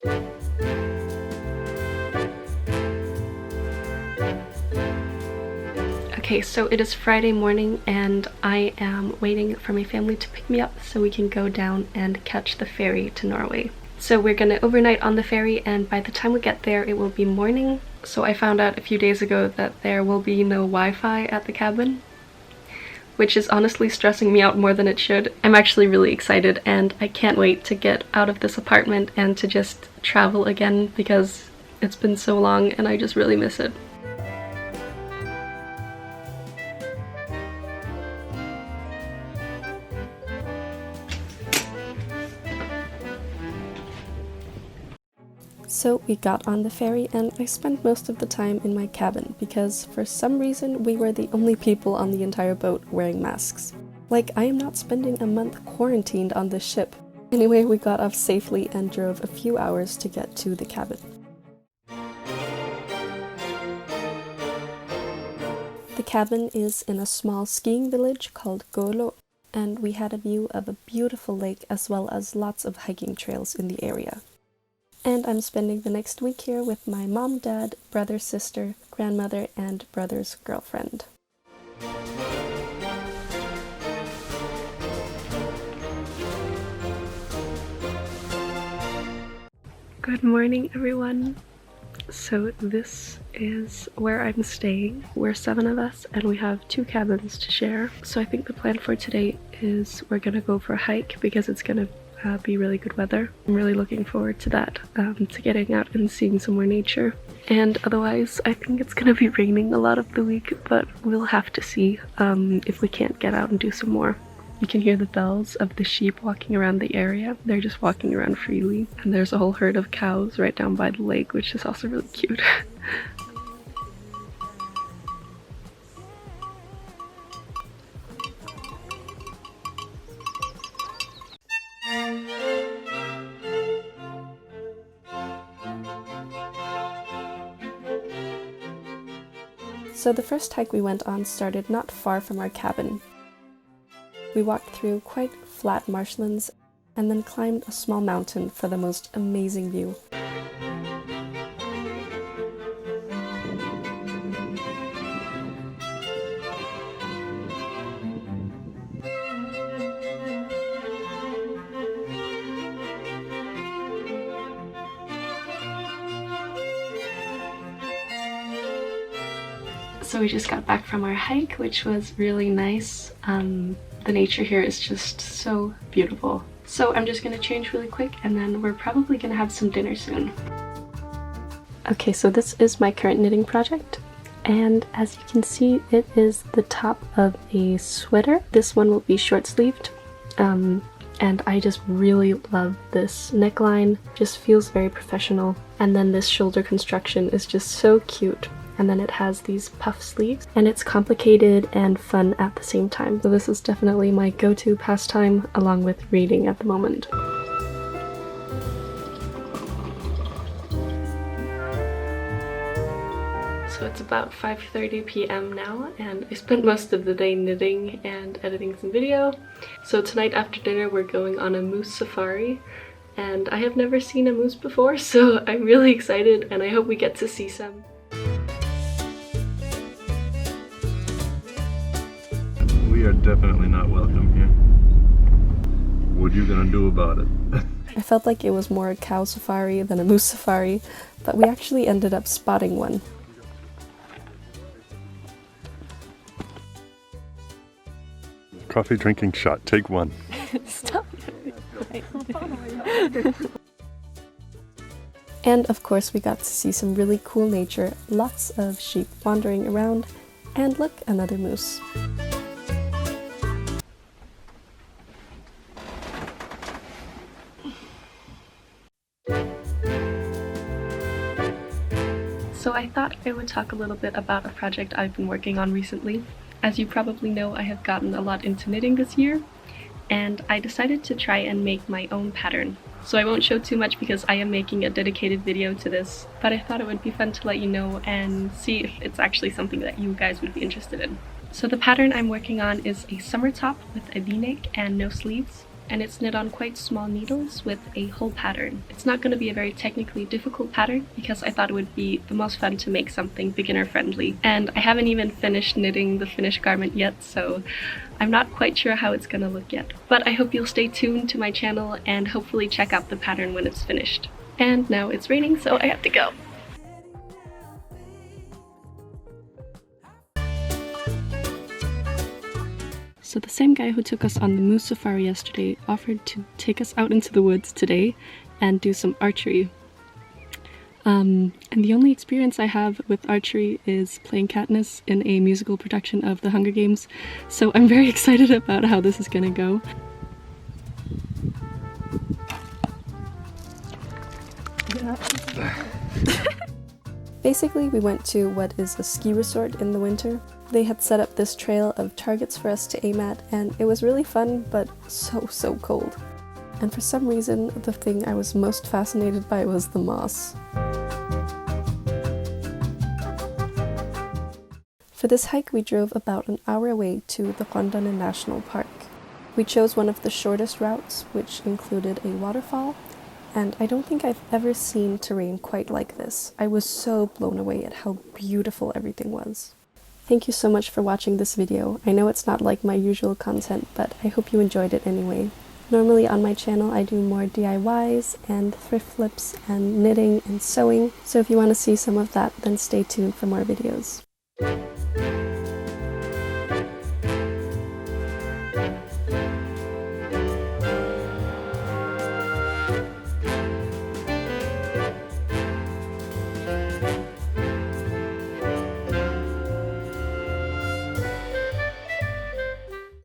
Okay, so it is Friday morning and I am waiting for my family to pick me up so we can go down and catch the ferry to Norway. So we're gonna overnight on the ferry, and by the time we get there it will be morning. So I found out a few days ago that there will be no Wi-Fi at the cabin, which is honestly stressing me out more than it should. I'm actually really excited and I can't wait to get out of this apartment and to just travel again because it's been so long and I just really miss it. So we got on the ferry and I spent most of the time in my cabin because for some reason we were the only people on the entire boat wearing masks. Like, I am not spending a month quarantined on this ship. Anyway, we got off safely and drove a few hours to get to the cabin. The cabin is in a small skiing village called Gålå, and we had a view of a beautiful lake as well as lots of hiking trails in the area. And I'm spending the next week here with my mom, dad, brother, sister, grandmother, and brother's girlfriend. Good morning, everyone. So this is where I'm staying. We're 7 of us and we have 2 cabins to share. So I think the plan for today is we're gonna go for a hike because it's gonna be really good weather. I'm really looking forward to that, to getting out and seeing some more nature. And otherwise, I think it's gonna be raining a lot of the week, but we'll have to see if we can't get out and do some more. You can hear the bells of the sheep walking around the area. They're just walking around freely. And there's a whole herd of cows right down by the lake, which is also really cute. So the first hike we went on started not far from our cabin. We walked through quite flat marshlands and then climbed a small mountain for the most amazing view. So we just got back from our hike, which was really nice. The nature here is just so beautiful. So I'm just gonna change really quick and then we're probably gonna have some dinner soon. Okay, so this is my current knitting project. And as you can see, it is the top of a sweater. This one will be short-sleeved. And I just really love this neckline. Just feels very professional. And then this shoulder construction is just so cute. And then it has these puff sleeves, and it's complicated and fun at the same time. So this is definitely my go-to pastime along with reading at the moment. So it's about 5:30 p.m. now, and I spent most of the day knitting and editing some video. So tonight after dinner we're going on a moose safari, and I have never seen a moose before, so I'm really excited and I hope we get to see some. We are definitely not welcome here. What are you gonna do about it? I felt like it was more a cow safari than a moose safari, but we actually ended up spotting one. Coffee drinking shot, take 1. Stop. And of course we got to see some really cool nature, lots of sheep wandering around, and look, another moose. So I thought I would talk a little bit about a project I've been working on recently. As you probably know, I have gotten a lot into knitting this year, and I decided to try and make my own pattern. So I won't show too much because I am making a dedicated video to this, but I thought it would be fun to let you know and see if it's actually something that you guys would be interested in. So the pattern I'm working on is a summer top with a v-neck and no sleeves. and it's knit on quite small needles with a whole pattern. It's not going to be a very technically difficult pattern because I thought it would be the most fun to make something beginner friendly, and I haven't even finished knitting the finished garment yet, so I'm not quite sure how it's gonna look yet. But I hope you'll stay tuned to my channel and hopefully check out the pattern when it's finished. And now it's raining, so I have to go. So the same guy who took us on the moose safari yesterday offered to take us out into the woods today and do some archery. And the only experience I have with archery is playing Katniss in a musical production of The Hunger Games, so I'm very excited about how this is gonna go. Basically, we went to what is a ski resort in the winter. They had set up this trail of targets for us to aim at, and it was really fun, but so cold. And for some reason, the thing I was most fascinated by was the moss. For this hike, we drove about an hour away to the Rondane National Park. We chose one of the shortest routes, which included a waterfall, and I don't think I've ever seen terrain quite like this. I was so blown away at how beautiful everything was. Thank you so much for watching this video. I know it's not like my usual content, but I hope you enjoyed it anyway. Normally on my channel I do more DIYs and thrift flips and knitting and sewing, so if you want to see some of that, then stay tuned for more videos.